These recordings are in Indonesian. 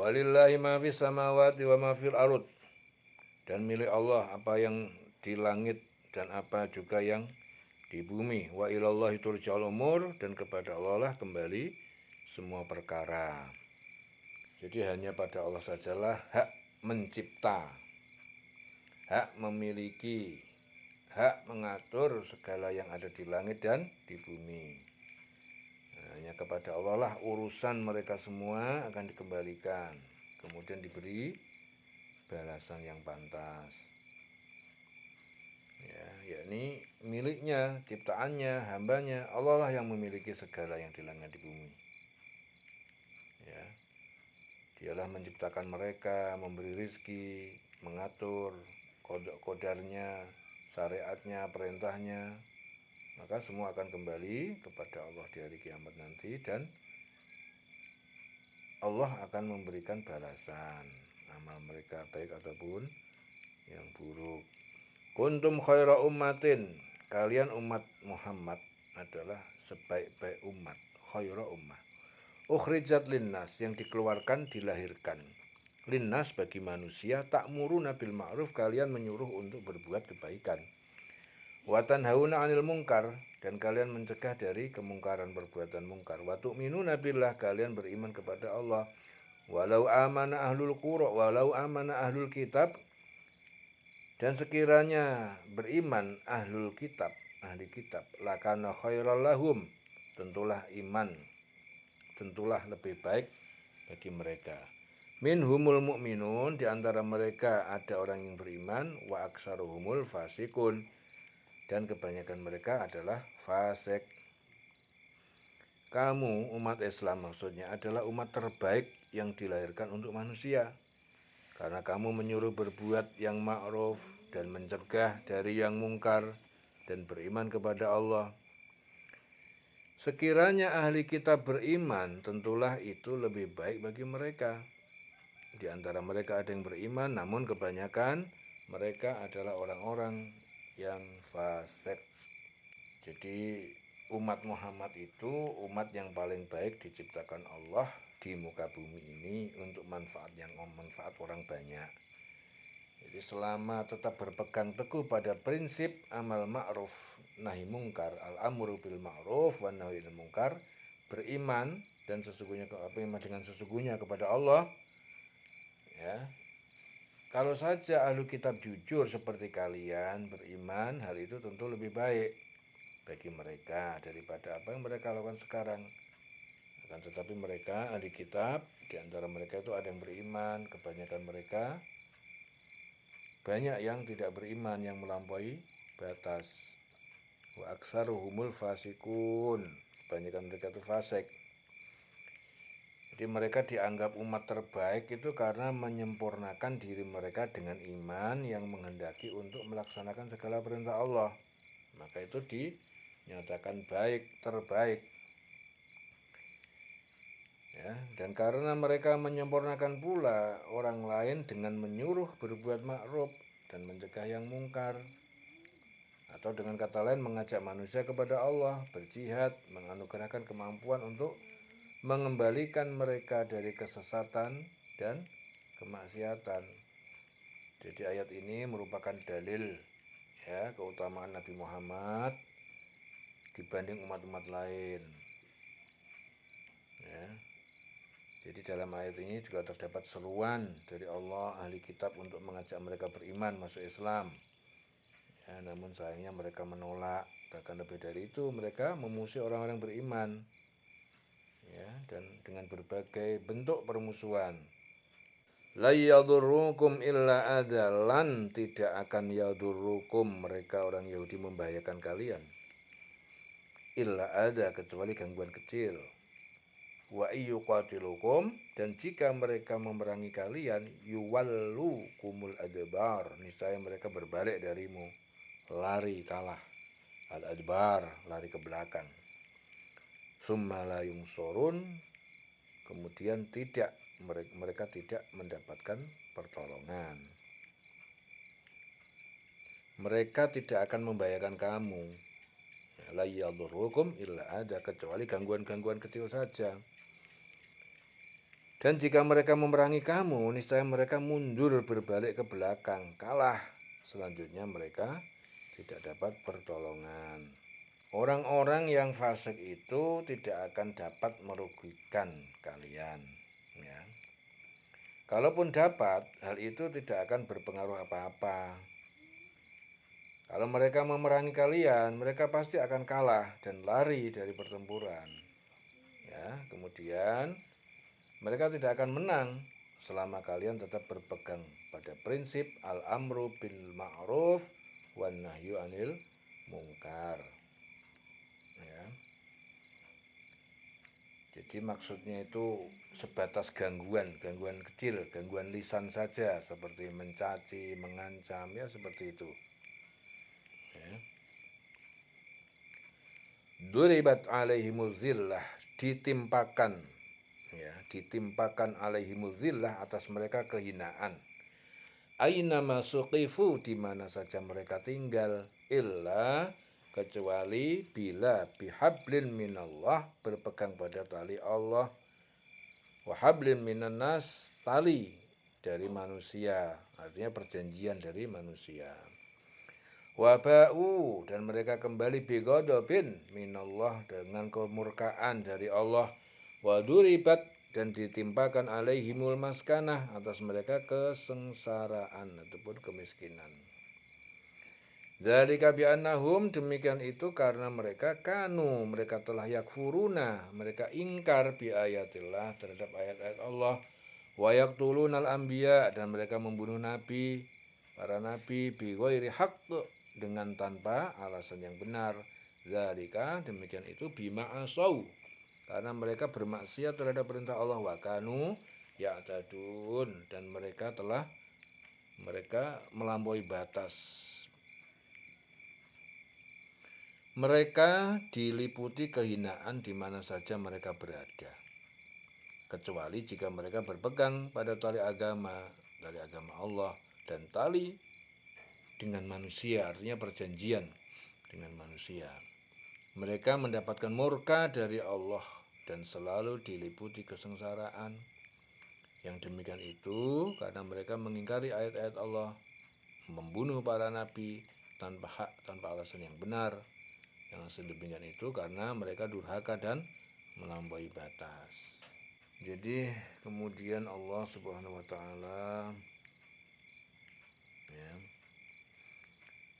Walillahi ma fis samawati wa ma fil ardh. Dan milik Allah apa yang di langit dan apa juga yang di bumi. Wa ilallahi turja'ul umur, dan kepada Allah lah kembali semua perkara. Jadi hanya pada Allah sajalah hak mencipta, hak memiliki, hak mengatur segala yang ada di langit dan di bumi. Hanya kepada Allah lah urusan mereka semua akan dikembalikan, kemudian diberi balasan yang pantas. Ya, yakni miliknya, ciptaannya, hambanya. Allah lah yang memiliki segala yang di langit di bumi. Ya, Dialah menciptakan mereka, memberi rizki, mengatur kodarnya, syariatnya, perintahnya. Maka semua akan kembali kepada Allah di hari kiamat nanti, dan Allah akan memberikan balasan amal mereka baik ataupun yang buruk. Kuntum khaira ummatin, kalian umat Muhammad adalah sebaik-baik umat, khaira ummah. Ukhrijat linnas, yang dikeluarkan, dilahirkan. Linnas, bagi manusia. Ta'muruna bil ma'ruf, kalian menyuruh untuk berbuat kebaikan. Wa tanhauna 'anil munkar, dan kalian mencegah dari kemungkaran, perbuatan mungkar. Wa tu'minuna billah, kalian beriman kepada Allah. Walau amana ahlul qura, walau amana ahlul kitab, dan sekiranya beriman ahlul kitab, ahli kitab, lakana khairal lahum, tentulah iman, tentulah lebih baik bagi mereka. Minhumul mu'minun, di antara mereka ada orang yang beriman, wa aksaruhumul fasikun, dan kebanyakan mereka adalah fasik. Kamu umat Islam maksudnya adalah umat terbaik yang dilahirkan untuk manusia, karena kamu menyuruh berbuat yang ma'ruf dan mencegah dari yang mungkar dan beriman kepada Allah. Sekiranya ahli kitab beriman, tentulah itu lebih baik bagi mereka. Di antara mereka ada yang beriman, namun kebanyakan mereka adalah orang-orang yang fasik. Jadi umat Muhammad itu umat yang paling baik diciptakan Allah di muka bumi ini untuk manfaat orang banyak. Jadi selama tetap berpegang teguh pada prinsip amal ma'ruf nahi mungkar, al-amru bil ma'ruf wa nahi anil mungkar, beriman dan dengan sesungguhnya kepada Allah, ya. Kalau saja ahlu kitab jujur seperti kalian beriman, hal itu tentu lebih baik bagi mereka daripada apa yang mereka lakukan sekarang. Akan tetapi mereka ahli kitab, di antara mereka itu ada yang beriman, kebanyakan mereka banyak yang tidak beriman, yang melampaui batas. Wa aksaruhumul fasikun, kebanyakan mereka itu fasik. Jadi mereka dianggap umat terbaik itu karena menyempurnakan diri mereka dengan iman yang menghendaki untuk melaksanakan segala perintah Allah. Maka itu dinyatakan baik, terbaik. Ya, dan karena mereka menyempurnakan pula orang lain dengan menyuruh berbuat ma'ruf dan mencegah yang mungkar, atau dengan kata lain mengajak manusia kepada Allah, berjihad, menganugerahkan kemampuan untuk mengembalikan mereka dari kesesatan dan kemaksiatan. Jadi ayat ini merupakan dalil, ya, keutamaan Nabi Muhammad dibanding umat-umat lain. Ya. Jadi dalam ayat ini juga terdapat seruan dari Allah ahli kitab untuk mengajak mereka beriman masuk Islam. Ya, namun sayangnya mereka menolak. Bahkan lebih dari itu, mereka memusuhi orang-orang beriman. Ya, dan dengan berbagai bentuk permusuhan. La yadurrukum illa adalan, tidak akan yadurrukum, mereka orang Yahudi membahayakan kalian. Illa ada, kecuali gangguan kecil. Wa iyyuqatilukum, dan jika mereka memerangi kalian, yuwallu kumul adbar, niscaya mereka berbalik darimu, lari kalah. Al-adbar, lari ke belakang. Summa la yungsurun, kemudian mereka tidak mendapatkan pertolongan. Mereka tidak akan membahayakan kamu. La yadurrukum illa ada, kecuali gangguan-gangguan kecil saja. Dan jika mereka memerangi kamu, niscaya mereka mundur berbalik ke belakang, kalah. Selanjutnya mereka tidak dapat pertolongan. Orang-orang yang fasik itu tidak akan dapat merugikan kalian. Ya. Kalaupun dapat, hal itu tidak akan berpengaruh apa-apa. Kalau mereka memerangi kalian, mereka pasti akan kalah dan lari dari pertempuran. Ya, kemudian mereka tidak akan menang selama kalian tetap berpegang pada prinsip al-amru bil ma'ruf wan nahyu anil mungkar. Ya. Jadi maksudnya itu sebatas gangguan kecil, gangguan lisan saja seperti mencaci, mengancam, ya seperti itu. Ya. Duribat alaihimul zillah, ditimpakan alaihimul zillah, atas mereka kehinaan. Aina masuqifu, di mana saja mereka tinggal, illa, kecuali bila bihablin minallah, berpegang pada tali Allah, wahablin minan nas, tali dari manusia, artinya perjanjian dari manusia. Waba'u, dan mereka kembali bighadabin minallah, dengan kemurkaan dari Allah. Waduribat, dan ditimpakan alaihimul maskanah, atas mereka kesengsaraan ataupun kemiskinan. Dzalika bi'annahum, demikian itu karena mereka telah yakfuruna, mereka ingkar bi ayatillah, terhadap ayat-ayat Allah, wa yaqtulunal anbiya, dan mereka membunuh nabi, para nabi, bi ghairi haqq, dengan tanpa alasan yang benar. Dzalika, demikian itu bima asau, karena mereka bermaksiat terhadap perintah Allah, wa kanu ya'tadun, dan mereka melampaui batas. Mereka diliputi kehinaan di mana saja mereka berada, kecuali jika mereka berpegang pada tali agama Allah dan tali dengan manusia, artinya perjanjian dengan manusia. Mereka mendapatkan murka dari Allah dan selalu diliputi kesengsaraan. Yang demikian itu karena mereka mengingkari ayat-ayat Allah, membunuh para nabi tanpa hak, tanpa alasan yang benar. Yang sedemikian itu karena mereka durhaka dan melampaui batas. Jadi kemudian Allah Subhanahu wa taala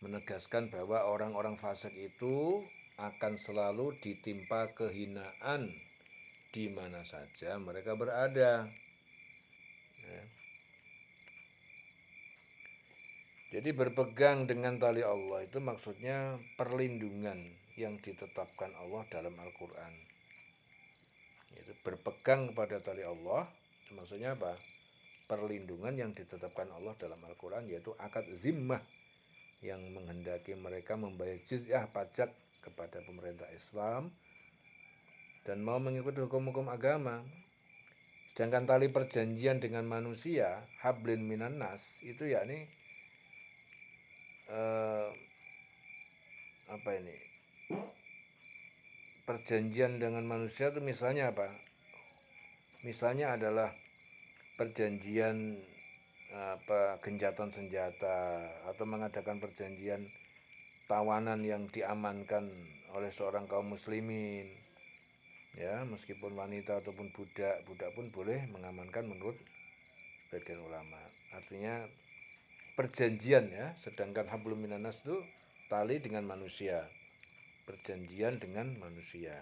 menegaskan bahwa orang-orang fasik itu akan selalu ditimpa kehinaan di mana saja mereka berada. Ya. Jadi berpegang dengan tali Allah itu maksudnya perlindungan yang ditetapkan Allah dalam Al-Quran. Itu berpegang pada tali Allah, maksudnya apa? Perlindungan yang ditetapkan Allah dalam Al-Quran, yaitu akad zimmah, yang menghendaki mereka membayar jizyah, pajak kepada pemerintah Islam dan mau mengikuti hukum-hukum agama. Sedangkan tali perjanjian dengan manusia, hablin minan nas, itu yakni perjanjian dengan manusia itu misalnya apa? Misalnya adalah perjanjian gencatan senjata, atau mengadakan perjanjian tawanan yang diamankan oleh seorang kaum muslimin. Ya, meskipun wanita ataupun budak pun boleh mengamankan menurut bagian ulama. Artinya perjanjian, ya, sedangkan hablum minan nas itu tali dengan manusia, perjanjian dengan manusia.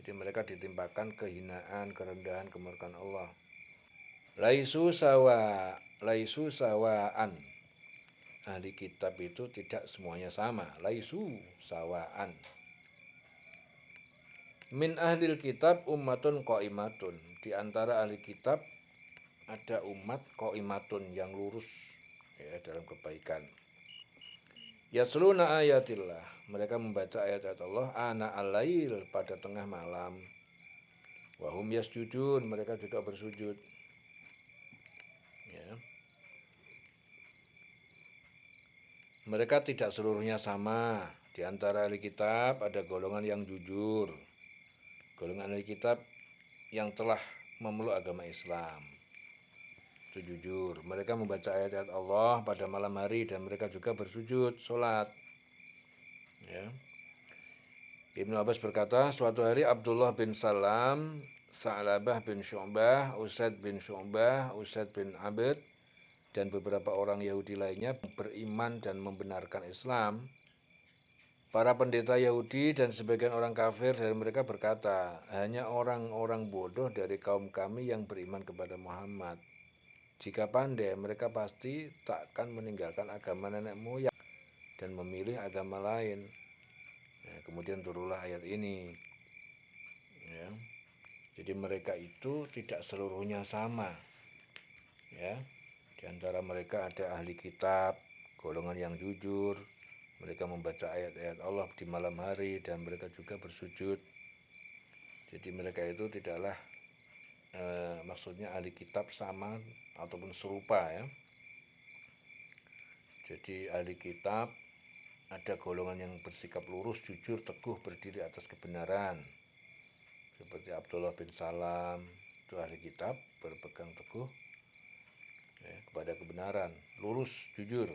Jadi mereka ditimpakan kehinaan, kerendahan, kemurkaan Allah. Laisu sawaan. Ahli kitab itu tidak semuanya sama. Laisu sawaan. Min ahlil kitab ummatun qaimatun. Di antara ahli kitab ada umat qaimatun yang lurus, ya, dalam kebaikan. Yasluna ayatillah, mereka membaca ayat-ayat Allah ana al-lail, pada tengah malam. Wahum yasjudun, mereka juga bersujud. Ya. Mereka tidak seluruhnya sama. Di antara ahli kitab ada golongan yang jujur. Golongan ahli kitab yang telah memeluk agama Islam. Itu jujur. Mereka membaca ayat-ayat Allah pada malam hari dan mereka juga bersujud, sholat. Ya. Ibnu Abbas berkata, suatu hari Abdullah bin Salam, Sa'labah bin Syu'bah, Usaid bin Syu'bah, Usaid bin Abid, dan beberapa orang Yahudi lainnya beriman dan membenarkan Islam. Para pendeta Yahudi dan sebagian orang kafir dari mereka berkata, hanya orang-orang bodoh dari kaum kami yang beriman kepada Muhammad. Jika pandai, mereka pasti takkan meninggalkan agama nenek moyang dan memilih agama lain. Ya, kemudian turunlah ayat ini. Ya. Jadi mereka itu tidak seluruhnya sama. Ya. Di antara mereka ada ahli kitab, golongan yang jujur. Mereka membaca ayat-ayat Allah di malam hari dan mereka juga bersujud. Jadi mereka itu tidaklah maksudnya ahli kitab sama ataupun serupa ya. Jadi ahli kitab ada golongan yang bersikap lurus, jujur, teguh, berdiri atas kebenaran. Seperti Abdullah bin Salam, itu ahli kitab, berpegang teguh ya, kepada kebenaran, lurus, jujur.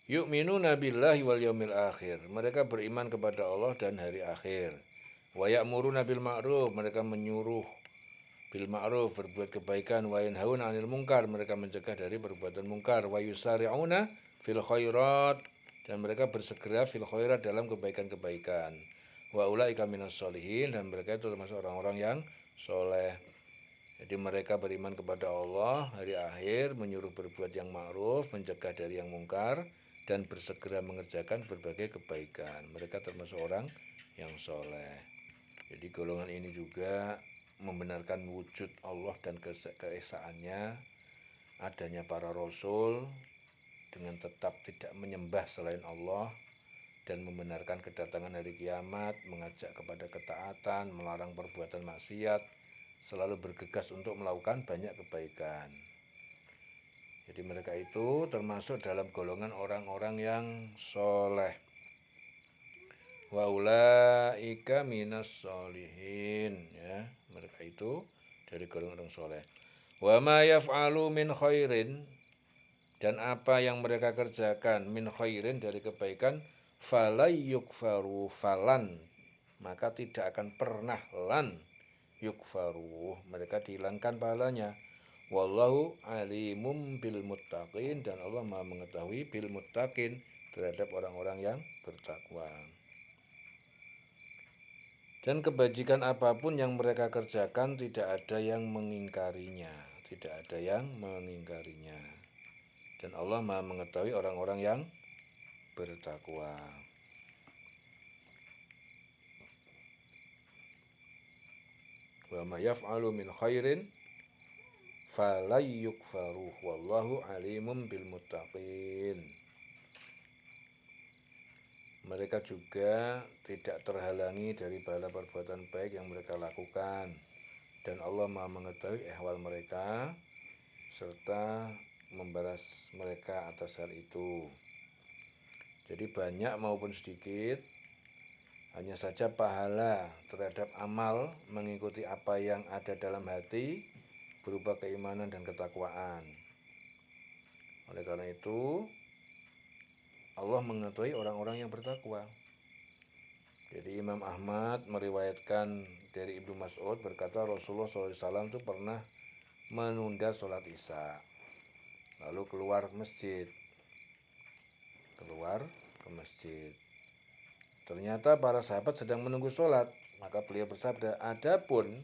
Yu'minuna billahi wal yaumil akhir. Mereka beriman kepada Allah dan hari akhir. Wa ya'muruna bil ma'ruf. Mereka menyuruh bil ma'ruf, berbuat kebaikan. Wa yanhauna 'anil munkar. Mereka mencegah dari perbuatan mungkar. Wa yusari'una fil khairat. Dan mereka bersegera fil khairat dalam kebaikan-kebaikan. Wa ulaika minas sholihin. Dan mereka itu termasuk orang-orang yang soleh. Jadi mereka beriman kepada Allah, hari akhir, menyuruh berbuat yang ma'ruf, mencegah dari yang mungkar, dan bersegera mengerjakan berbagai kebaikan. Mereka termasuk orang yang soleh. Jadi golongan ini juga membenarkan wujud Allah dan keesaannya, adanya para rasul, dengan tetap tidak menyembah selain Allah, dan membenarkan kedatangan hari kiamat, mengajak kepada ketaatan, melarang perbuatan maksiat, selalu bergegas untuk melakukan banyak kebaikan. Jadi mereka itu termasuk dalam golongan orang-orang yang soleh. Wa ulaika minas sholihin, ya. Mereka itu dari golongan orang soleh. Wa ma yaf'alu min khairin, dan apa yang mereka kerjakan min khairin dari kebaikan, falay yukfaru, falan, maka tidak akan pernah lan yukfaru, mereka dihilangkan pahalanya. Wallahu alimum bil muttaqin, dan Allah Maha mengetahui bil muttaqin, terhadap orang-orang yang bertakwa. Dan kebajikan apapun yang mereka kerjakan tidak ada yang mengingkarinya, tidak ada yang mengingkarinya. Dan Allah Maha mengetahui orang-orang yang bertakwa. Wa ma yaf'alu min khairin falay yukfaruh wallahu alimun bil muttaqin. Mereka juga tidak terhalangi dari pahala perbuatan baik yang mereka lakukan, dan Allah Maha mengetahui ehwal mereka serta membalas mereka atas hal itu. Jadi banyak maupun sedikit, hanya saja pahala terhadap amal mengikuti apa yang ada dalam hati berupa keimanan dan ketakwaan. Oleh karena itu, Allah mengetahui orang-orang yang bertakwa. Jadi Imam Ahmad meriwayatkan dari Ibnu Mas'ud berkata Rasulullah SAW itu pernah menunda sholat Isya, lalu keluar ke masjid. Ternyata para sahabat sedang menunggu sholat, maka beliau bersabda, adapun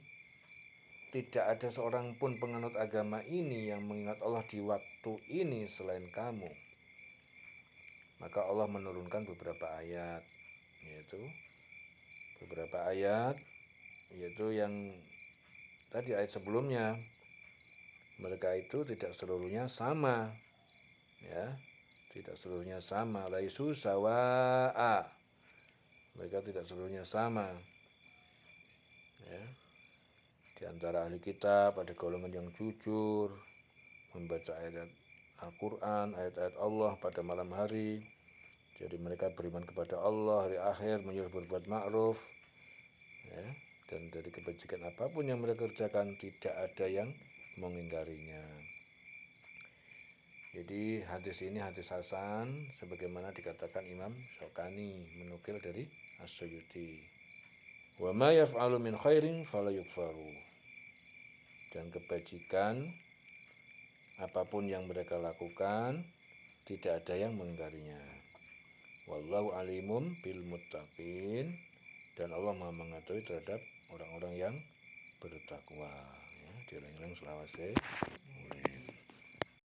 tidak ada seorang pun penganut agama ini yang mengingat Allah di waktu ini selain kamu. Maka Allah menurunkan beberapa ayat, yaitu yang tadi ayat sebelumnya. Mereka itu tidak seluruhnya sama, ya, tidak seluruhnya sama. Laisu sawa'a, mereka tidak seluruhnya sama, ya. Di antara ahli kitab ada golongan yang jujur, membaca ayat Al-Quran, ayat-ayat Allah pada malam hari, Jadi mereka beriman kepada Allah, hari akhir, menyuruh berbuat ma'ruf, ya, dan dari kebajikan apapun yang mereka kerjakan tidak ada yang mengingkarinya. Jadi hadis ini hadis hasan sebagaimana dikatakan Imam Syaukani menukil dari As-Suyuti. Wa ma yaf'alu min khairin fala yukfaru. Dan kebajikan apapun yang mereka lakukan tidak ada yang mengingkarinya. Wallahu alimun bil muttaqin, dan Allah Maha mengetahui terhadap orang-orang yang bertakwa. Ya, diulang-ulang selawase.